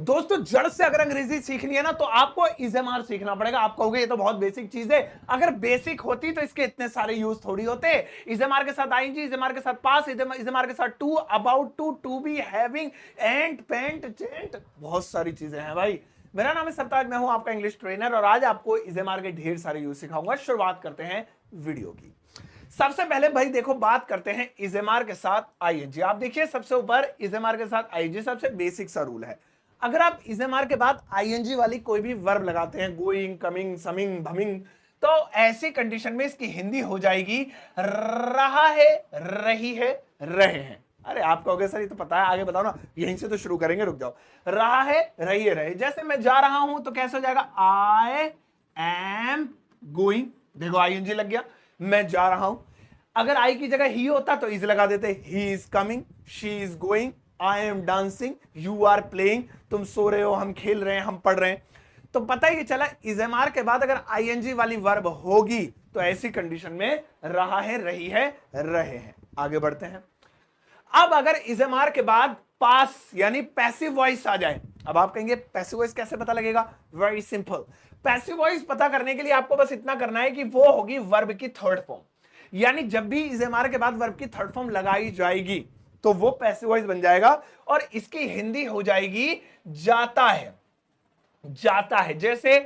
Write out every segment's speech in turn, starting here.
दोस्तों जड़ से अगर अंग्रेजी सीखनी है ना तो आपको इजेमार सीखना पड़ेगा। आप कहोगे ये तो बहुत बेसिक चीज है, अगर बेसिक होती तो इसके इतने सारे यूज थोड़ी होते। इजेमार के साथ आईएनजी, इजेमार के साथ पास, इजेमार के साथ to, about to be, having, and, पेंट, चेंट, बहुत सारी चीजें हैं भाई। मेरा नाम है सरताज, मैं हूं आपका इंग्लिश ट्रेनर और आज आपको इजेमार के ढेर सारे यूज सिखाऊंगा। शुरुआत करते हैं वीडियो की। सबसे पहले भाई देखो बात करते हैं इजेमार के साथ आईएनजी। आप देखिए सबसे ऊपर इजेमार के साथ आईएनजी सबसे बेसिक सा रूल है। अगर आप इजेमार के बाद आईएनजी वाली कोई भी वर्ब लगाते हैं, गोइंग, कमिंग, समिंग, भमिंग, तो ऐसी कंडीशन में इसकी हिंदी हो जाएगी रहा है, रही है, रहे हैं। अरे आप कहोगे सर ये तो पता है, आगे बताओ ना, यहीं से तो शुरू करेंगे, रुक जाओ। रहा है, रही है, रहे। जैसे मैं जा रहा हूं तो कैसे हो जाएगा, आई एम गोइंग। देखो आईएनजी लग गया, मैं जा रहा हूं। अगर आई की जगह ही होता तो इज लगा देते, he is coming, she is going, I am dancing, you are playing, तुम सो रहे हो, हम खेल रहे हैं, हम पढ़ रहे हैं। तो पता ही चला इजेमार के बाद अगर आईएनजी वाली वर्ब होगी तो ऐसी कंडीशन में रहा है, रही है, रहे हैं। आगे बढ़ते हैं। अब अगर इजेमार के बाद पास यानी पैसिव वॉइस आ जाए, अब आप कहेंगे पैसिव वॉइस कैसे पता लगेगा? Very simple. पैसिव वॉइस पता करने के लिए आपको बस इतना करना है कि वो होगी वर्ब की थर्ड फॉर्म, यानी जब भी इजेमार के बाद वर्ब की थर्ड फॉर्म लगाई जाएगी तो वो पैसिव वॉइस बन जाएगा और इसकी हिंदी हो जाएगी जाता है। जाता है, जैसे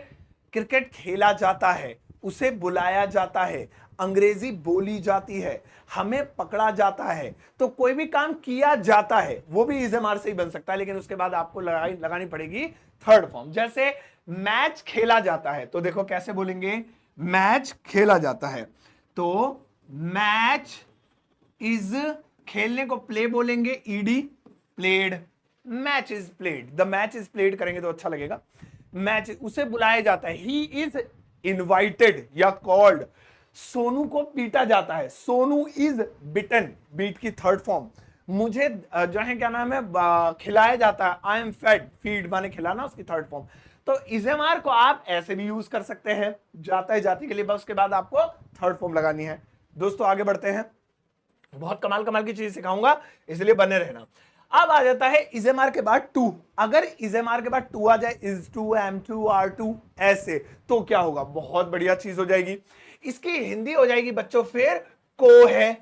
क्रिकेट खेला जाता है, उसे बुलाया जाता है, अंग्रेजी बोली जाती है, हमें पकड़ा जाता है। तो कोई भी काम किया जाता है वो भी इजेमार से ही बन सकता है, लेकिन उसके बाद आपको लगानी पड़ेगी थर्ड फॉर्म। जैसे मैच खेला जाता है तो देखो कैसे बोलेंगे, मैच खेला जाता है तो मैच इज, खेलने को प्ले बोलेंगे, ED, played, match is played, the match is played करेंगे तो अच्छा लगेगा। मैच, उसे बुलाया जाता है, ही इज इनवाइटेड या कॉल्ड। सोनू को पीटा जाता है, सोनू इज बिटन, बीट की थर्ड फॉर्म। मुझे जो है क्या नाम है, खिलाया जाता है, आई एम फेड, फीड माने खिलाना, उसकी थर्ड फॉर्म। तो इजेमार को आप ऐसे भी यूज कर सकते हैं जाता है जाति के लिए, बस उसके बाद आपको थर्ड फॉर्म लगानी है। दोस्तों आगे बढ़ते हैं, बहुत कमाल कमाल की चीज सिखाऊंगा, इसलिए बने रहना। अब आ जाता है इजेमार के बाद टू। अगर इजेमार के बाद टू आ जाए, is to, am to, are to, ऐसे, तो क्या होगा, बहुत बढ़िया चीज हो जाएगी। इसकी हिंदी हो जाएगी बच्चों फिर को है,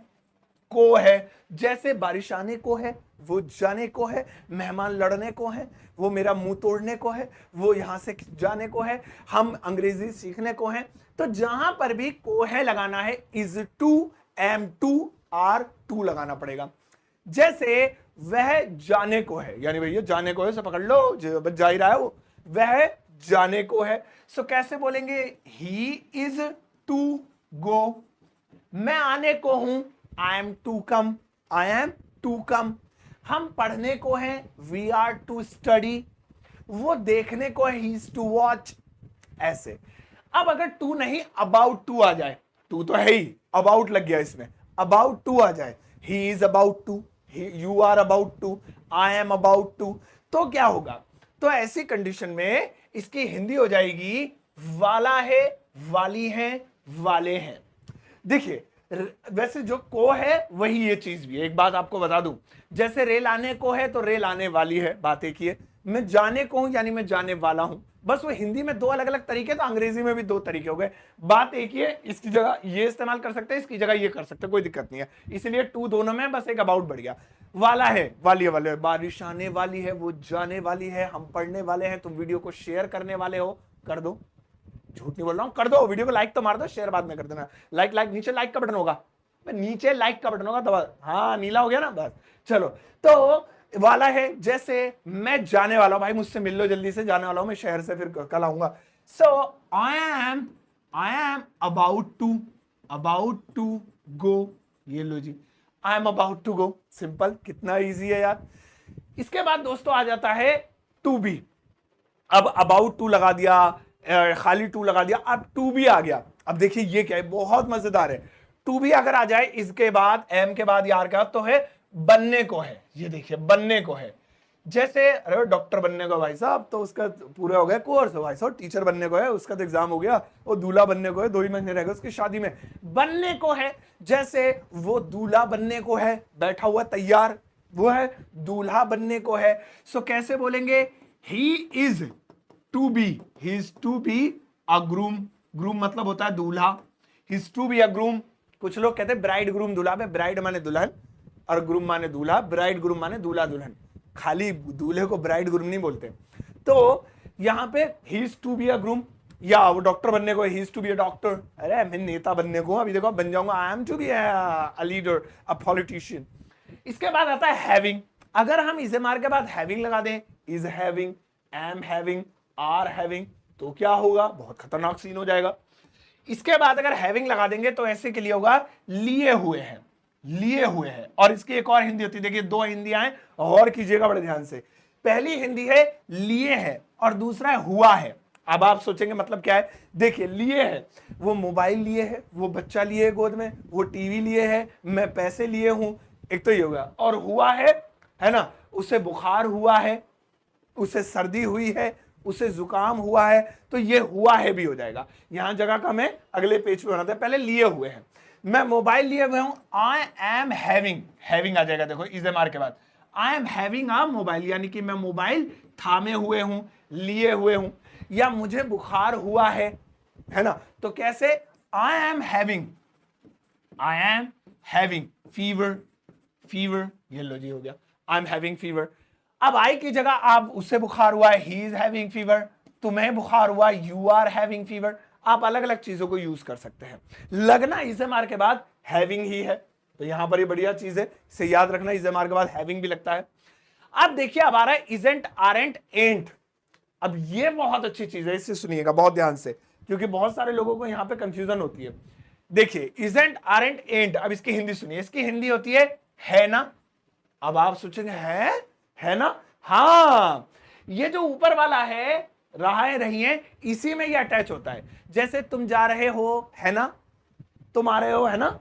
को है। जैसे बारिश आने को है, वो जाने को है, मेहमान लड़ने को है, वो मेरा मुंह तोड़ने को है, वो यहां से जाने को है, हम अंग्रेजी सीखने को है। तो जहां पर भी को है लगाना है, is to, am to, are to लगाना पड़ेगा। जैसे वह जाने को है, यानी भैया जाने को है, से पकड़ लो, जो जा ही रहा है वो, वह जाने को है। सो कैसे बोलेंगे, ही इज टू गो। मैं आने को हूं, I am to come, I am to come. हम पढ़ने को हैं, वी आर टू स्टडी। वो देखने को है, ही इज टू वॉच, ऐसे। अब अगर टू नहीं अबाउट टू आ जाए, टू तो है ही, अबाउट लग गया इसमें, अबाउट टू आ जाए, he is about to, you are about to, I am about to, तो क्या होगा? तो ऐसी कंडीशन में इसकी हिंदी हो जाएगी वाला है, वाली है, वाले हैं। देखिए वैसे जो को है वही ये चीज भी है। एक बात आपको बता दूं, जैसे रेल आने को है तो रेल आने वाली है, बात एक ही है। मैं जाने को हूं यानी मैं जाने वाला हूं, बस वो हिंदी में दो अलग अलग तरीके, तो अंग्रेजी में भी दो तरीके हो गए, बात एक ही है। इसकी जगह ये इस्तेमाल कर सकते हैं, इसकी जगह ये कर सकते हैं, कोई दिक्कत नहीं है। इसलिए टू दोनों में, बस एक अबाउट बढ़ गया। वाला है, वाली वाले, बारिश आने वाली है, वो जाने वाली है, हम पढ़ने वाले हैं, तुम वीडियो को शेयर करने वाले हो, कर दो, झूठ नहीं बोल रहा हूं, कर दो। वीडियो को लाइक तो मार दो, शेयर बाद में कर देना। लाइक लाइक नीचे लाइक का बटन होगा, नीचे लाइक का बटन होगा दबा, हाँ नीला हो गया ना, बस। चलो, तो वाला है, जैसे मैं जाने वाला हूं, भाई मुझसे मिल लो जल्दी से, जाने वाला हूं मैं शहर से, फिर कल आऊंगा। So I am about to go, ये लो जी, I am about to go. Simple, कितना इजी है यार। इसके बाद दोस्तों आ जाता है टू बी। अब अबाउट टू लगा दिया, खाली टू लगा दिया, अब टू बी आ गया। अब देखिए ये क्या है, बहुत मजेदार है। टू बी अगर आ जाए इसके बाद, एम के बाद, यार का, तो है बनने को है। ये देखिए बनने को है, जैसे अरे डॉक्टर बनने को भाई साहब, तो उसका पूरा हो गया कोर्स, भाई साहब टीचर बनने को है, उसका तो एग्जाम हो गया, वो दूल्हा बनने को है, 2 ही महीने रह गए उसकी शादी में, बनने को है। जैसे वो दूल्हा बनने को है, बैठा हुआ तैयार, वो है दूल्हा बनने को है। सो कैसे बोलेंगे, he is to be a groom, groom मतलब होता है दूल्हा, he is to be a groom. कुछ लोग कहते हैं ब्राइड ग्रूम दूल्हा में, ब्राइड माने दुल्हन और ग्रूम माने दूल्हा, ब्राइड ग्रूम माने दूल्हा दुल्हन, खाली दूल्हे को ब्राइड ग्रूम नहीं बोलते। तो यहां पे he is to be a groom, या वो डॉक्टर बनने को he is to be a doctor, अरे मैं नेता बनने को अभी देखो बन जाऊंगा, I am to be a leader, a politician. इसके बाद आता है हैविंग, अगर हम इज एम आर के बाद हैविंग लगा दें, is having, am having, are having, तो क्या होगा, बहुत खतरनाक सीन हो जाएगा। इसके बाद अगर हैविंग लगा देंगे तो ऐसे के लिए होगा लिए हुए हैं, लिए हुए हैं। और इसकी एक और हिंदी होती है, देखिए दो हिंदियां हैं, और कीजिएगा बड़े ध्यान से। पहली हिंदी है लिए है और दूसरा है हुआ है। अब आप सोचेंगे मतलब क्या है, देखिए लिए है, वो मोबाइल लिए है, वो बच्चा लिए है गोद में, वो टीवी लिए है, मैं पैसे लिए हूं, एक तो ये होगा। और हुआ है ना, उसे बुखार हुआ है, उसे सर्दी हुई है, उसे जुकाम हुआ है, तो ये हुआ है भी हो जाएगा। यहां जगह कम है, अगले पेज पे बनाते हैं, पहले लिए हुए हैं। मैं मोबाइल लिए हुए हूं, आई एम हैविंग, हैविंग आ जाएगा देखो इज एम आर के बाद, I am having a mobile, यानी कि मैं मोबाइल थामे हुए हूं, लिए हुए हूं। या मुझे बुखार हुआ है ना, तो कैसे, I am having fever, fever, ये लो जी हो गया, आई एम हैविंग फीवर। अब आई की जगह आप उससे बुखार हुआ है, ही इज हैविंग फीवर, तुम्हें बुखार हुआ, यू आर हैविंग फीवर। आप अलग अलग चीजों को यूज कर सकते हैं। लगना इज एम आर के बाद हैविंग ही है, तो यहां पर ये बढ़िया चीज है, इसे याद रखना, इज एम आर के बाद हैविंग भी लगता है। अब देखिए अब आ रहा है इजेंट, आरेंट, एंट। अब ये बहुत अच्छी चीज है, इसे सुनिएगा बहुत ध्यान से, क्योंकि बहुत सारे लोगों को यहां पे कंफ्यूजन होती है। देखिए इजेंट, आरेंट, एंट, अब इसकी हिंदी सुनिए, इसकी हिंदी होती है ना। अब आप सोचेंगे है ना, हाँ, ये जो ऊपर वाला है, राहें रही हैं, इसी में ये अटैच होता है। जैसे तुम जा रहे हो, है ना, तुम आ रहे हो, है ना,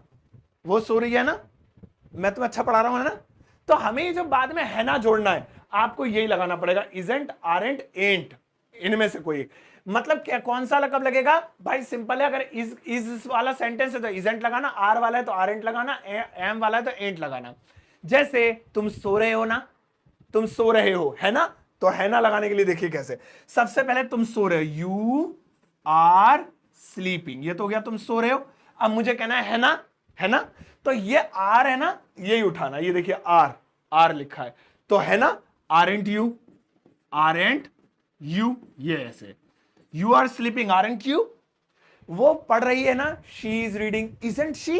वो सो रही है ना, मैं तुम्हें अच्छा पढ़ा रहा हूं, है ना। तो हमें जो बाद में है ना जोड़ना है, आपको यही लगाना पड़ेगा, इजेंट, आरेंट, एंट, इनमें से कोई। मतलब क्या, कौन सा लकब लगेगा भाई, सिंपल है, अगर इज वाला सेंटेंस है तो इजेंट लगाना, आर वाला है तो आरेंट लगाना, एम वाला है तो एंट लगाना। जैसे तुम सो रहे हो ना, तुम सो रहे हो, है ना, तो है ना लगाने के लिए देखिए कैसे, सबसे पहले तुम सो रहे हो, यू आर स्लीपिंग, ये तो हो गया तुम सो रहे हो। अब मुझे कहना है ना, तो ये आर है ना, यही उठाना, ये देखिए आर लिखा है, तो है ना, आरेंट यू, ये ऐसे, you are sleeping, aren't you. वो पढ़ रही है ना, she is reading, isn't she.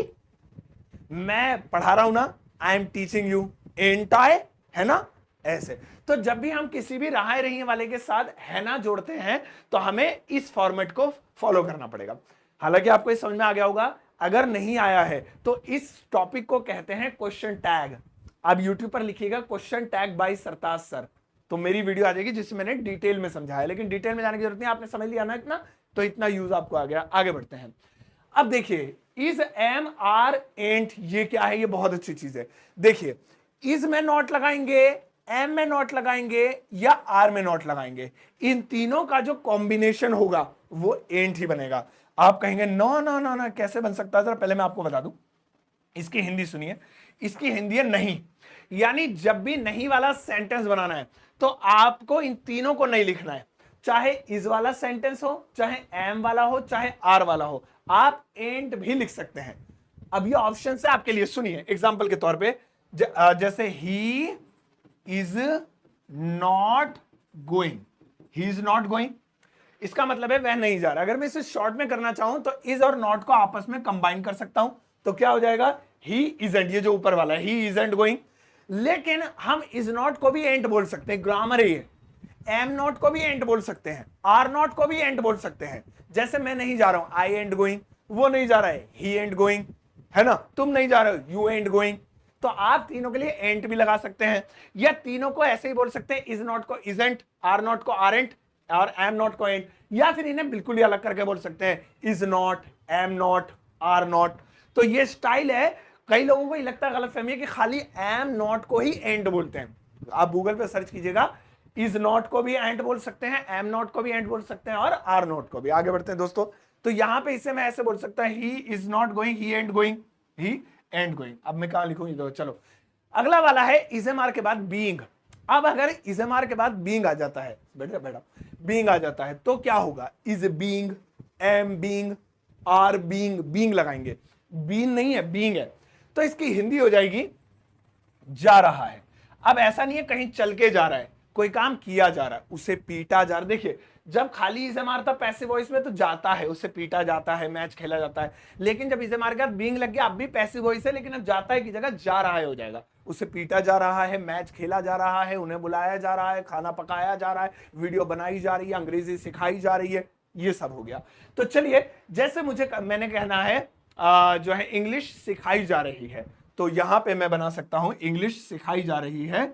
मैं पढ़ा रहा हूं ना, I am teaching you, ain't I, है ना, ऐसे। तो जब भी हम किसी भी रहाए रही वाले के साथ है ना जोड़ते हैं, तो हमें इस फॉर्मेट को फॉलो करना पड़ेगा। हालांकि आपको इस समझ में आ गया होगा, अगर नहीं आया है तो इस टॉपिक को कहते हैं क्वेश्चन टैग। आप यूट्यूब पर लिखिएगा क्वेश्चन टैग बाय सरताज सर, तो मेरी वीडियो आ जाएगी जिसमें मैंने डिटेल में समझाया। लेकिन डिटेल में जाने की जरूरत नहीं, आपने समझ लिया ना इतना, तो इतना यूज आपको आ गया। आगे बढ़ते हैं। अब देखिए इज, एम, आर, एंट, ये क्या है, ये बहुत अच्छी चीज है। देखिए इज में नॉट लगाएंगे, एम में नॉट लगाएंगे, या आर में नॉट लगाएंगे, इन तीनों का जो कॉम्बिनेशन होगा वो एंट ही बनेगा। आप कहेंगे नो नो नो नो, कैसे बन सकता है, जरा पहले मैं आपको बता दूं, इसकी हिंदी सुनिए, इसकी हिंदी है नहीं। यानी जब भी नहीं वाला सेंटेंस बनाना है तो आपको इन तीनों को नहीं लिखना है, चाहे इज वाला सेंटेंस हो, चाहे एम वाला हो, चाहे आर वाला हो, आप एंड भी लिख सकते हैं। अब ये ऑप्शन है आपके लिए, सुनिए एग्जांपल के तौर पे, जैसे he is not going, he is not going, इसका मतलब है वह नहीं जा रहा। अगर मैं इसे शॉर्ट में करना चाहूं तो इज और नॉट को आपस में कंबाइन कर सकता हूं, तो क्या हो जाएगा, ही इजंट, ये जो ऊपर वाला है, ही इजंट गोइंग। लेकिन हम इज नॉट को भी एंट बोल सकते हैं, ग्रामर है ये। एम नॉट को भी एंट बोल सकते हैं, आर नॉट को भी एंट बोल सकते हैं। जैसे मैं नहीं जा रहा हूं, आई एंट गोइंग, वो नहीं जा रहा है, ही एंट गोइंग, है ना, तुम नहीं जा रहे हो, यू एंट गोइंग। तो आप तीनों के लिए एंट भी लगा सकते हैं, या तीनों को ऐसे ही बोल सकते हैं, इज नॉट को इजंट, आर नॉट को आरेंट, और एम नॉट को एंट, या फिर इन्हें बिल्कुल ही अलग करके बोल सकते हैं, is not, am not, are not. तो ये स्टाइल है। कई लोगों को ये लगता है, गलतफहमी है कि खाली एम नॉट को ही एंड बोलते हैं। आप गूगल पे सर्च कीजिएगा, इज नॉट को भी एंड बोल सकते हैं, एम नॉट को भी एंड बोल सकते हैं, और आर नॉट को भी। आगे बढ़ते हैं दोस्तों। तो यहां पे इसे मैं ऐसे बोल सकता हूं, he is not going, he and going, he and going. अब मैं कहां लिखूंगी, तो चलो अगला वाला है इज एम आर के बाद बीइंग। अब अगर इज एम आर के बाद बीइंग आ जाता है, बेटा बेटा बीइंग आ जाता है तो क्या होगा, is being, am being, are being, being लगाएंगे, बीइंग नहीं है बीइंग है, तो इसकी हिंदी हो जाएगी जा रहा है। अब ऐसा नहीं है कहीं चल के जा रहा है, कोई काम किया जा रहा है, उसे पीटा जा रहा है। देखिए जब खाली इज एम आर था पैसिव वॉइस में तो जाता है, उसे पीटा जाता है, मैच खेला जाता है, लेकिन जब इज एम आर के बाद बीइंग लग गया अब भी पैसिव वॉइस है, लेकिन अब जाता है की जगह जा रहा है हो जाएगा। उसे पीटा जा रहा है, मैच खेला जा रहा है, उन्हें बुलाया जा रहा है, खाना पकाया जा रहा है, वीडियो बनाई जा रही है, अंग्रेजी सिखाई जा रही है, ये सब हो गया। तो चलिए जैसे मैंने कहना है जो है इंग्लिश सिखाई जा रही है, तो यहां पे मैं बना सकता हूं इंग्लिश सिखाई जा रही है।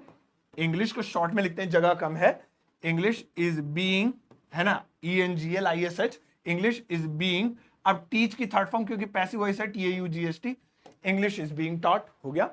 इंग्लिश को शॉर्ट में लिखते हैं, जगह कम है। इंग्लिश इज बीइंग, है ना, ENGLISH, इंग्लिश इज बीइंग। अब टीच की थर्ड फॉर्म क्योंकि पैसिव वॉइस है, TAUGST, English is being taught हो गया।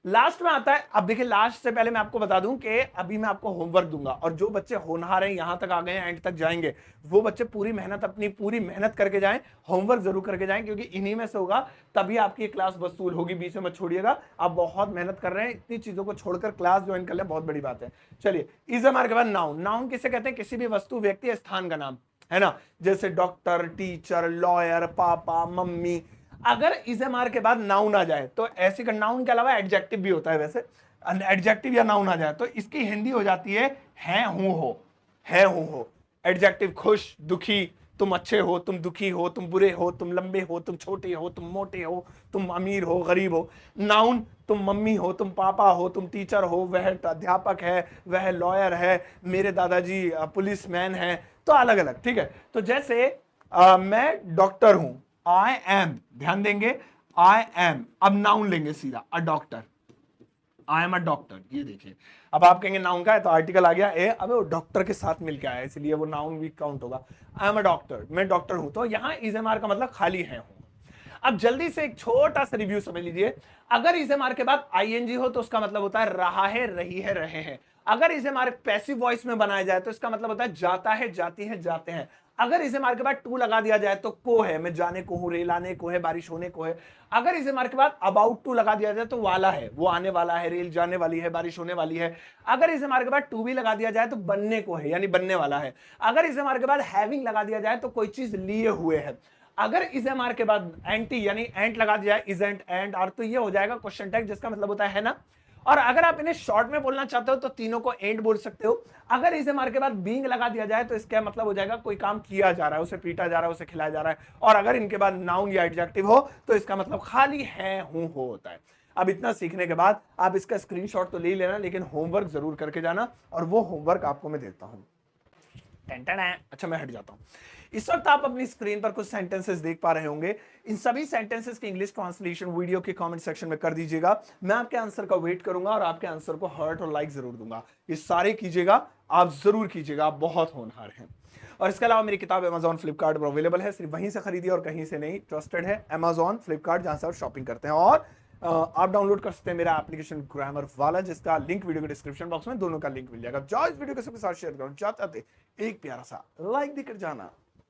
लास्ट में आता है, अब देखिए लास्ट से पहले मैं आपको बता दूं कि अभी मैं आपको होमवर्क दूंगा, और जो बच्चे होनहार हैं यहां तक आ गए हैं, एंड तक जाएंगे, वो बच्चे अपनी पूरी मेहनत करके जाएं, होमवर्क जरूर करके जाएं, क्योंकि इन्हीं में से होगा तभी आपकी क्लास वसूल होगी। बीच में मत छोड़िएगा, आप बहुत मेहनत कर रहे हैं, इतनी चीजों को छोड़कर क्लास ज्वाइन कर लें, बहुत बड़ी बात है। चलिए इज एम आर के बाद नाउन। नाउन किसे कहते हैं, किसी भी वस्तु, व्यक्ति या स्थान का नाम, है ना, जैसे डॉक्टर, टीचर, लॉयर, पापा, मम्मी। अगर इज एम आर के बाद नाउन आ जाए तो ऐसे का, नाउन के अलावा एडजेक्टिव भी होता है वैसे, एडजेक्टिव या नाउन आ जाए तो इसकी हिंदी हो जाती है हूं हो, है हूं हो। एडजेक्टिव खुश, दुखी, तुम अच्छे हो, तुम दुखी हो, तुम बुरे हो, तुम लंबे हो, तुम छोटे हो, तुम मोटे हो, तुम अमीर हो, गरीब हो। नाउन, तुम मम्मी हो, तुम पापा हो, तुम टीचर हो, वह अध्यापक है, वह लॉयर है, मेरे दादाजी पुलिसमैन है, तो अलग अलग, ठीक है। तो जैसे मैं डॉक्टर हूं, आई एम, ध्यान देंगे, आई एम, अब नाउन लेंगे सीधा, a doctor, I am a doctor. ये देखिए अब आप कहेंगे नाउन का है तो आर्टिकल आ गया ए, अब वो डॉक्टर के साथ मिलकर आया इसलिए वो नाउन भी काउंट होगा। आई एम अ डॉक्टर, मैं डॉक्टर हूं, तो यहां इज एम आर का मतलब खाली है हूं। अब जल्दी से एक छोटा सा रिव्यू समझ लीजिए, अगर इज एम आर के बाद ING हो तो उसका मतलब होता है रहा है, रही है, रहे हैं। अगर is am are passive voice में बनाया जाए तो इसका मतलब होता है जाता है, जाती है, जाते हैं। अगर इस एम आर के बाद टू लगा दिया जाए तो को है, मैं जाने को हूं, रेल आने को है, बारिश होने को है। अगर इस एम आर के बाद अबाउट टू लगा दिया जाए तो वाला है, वो आने वाला है, रेल जाने वाली है, बारिश होने वाली है। अगर इस एम आर के बाद टू भी लगा दिया जाए तो बनने को है, यानी बनने वाला है। अगर इस एम आर के बाद हैविंग लगा दिया जाए तो कोई चीज लिए हुए है। अगर इस एम आर के बाद एंटी यानी एंट लगा दिया जाए, इजंट, एंड, आर, तो ये हो जाएगा क्वेश्चन टैग, जिसका मतलब होता है ना। और अगर आप इन्हें शॉर्ट में बोलना चाहते हो तो तीनों को एंड बोल सकते हो। अगर इस एम आर के बाद बीइंग लगा दिया जाए तो इसका मतलब हो जाएगा कोई काम किया जा रहा है, उसे पीटा जा रहा है, उसे खिलाया जा रहा है। और अगर इनके बाद नाउन या एडजेक्टिव हो तो इसका मतलब खाली है, हूं, हो होता है। अब इतना सीखने के बाद आप इसका स्क्रीनशॉट तो ले ही लेना, लेकिन होमवर्क जरूर करके जाना, और वो होमवर्क आपको मैं देता हूं। अच्छा मैं हट जाता हूं। इस वक्त आप अपनी स्क्रीन पर कुछ सेंटेंसेस देख पा रहे होंगे। इन सभी सेंटेंसेस की इंग्लिश ट्रांसलेशन वीडियो के कमेंट सेक्शन में कर दीजिएगा। मैं आपके आंसर का वेट करूंगा और आपके आंसर को हार्ट और लाइक जरूर दूंगा। ये सारे कीजिएगा, आप जरूर कीजिएगा, आप बहुत होनहार हैं। और इसके अलावा मेरी किताब Amazon फ्लिपकार्ट पर अवेलेबल है, सिर्फ वहीं से खरीदिए और कहीं से नहीं, ट्रस्टेड है Amazon फ्लिपकार्ट, जहां से आप शॉपिंग करते हैं। और आप डाउनलोड कर सकते हैं मेरा एप्लीकेशन ग्रामर वाला, जिसका लिंक वीडियो के डिस्क्रिप्शन बॉक्स में, दोनों का लिंक मिल जाएगा। जाओ इस वीडियो को सबके साथ शेयर करो, चाहते एक प्यारा सा लाइक देकर जाना।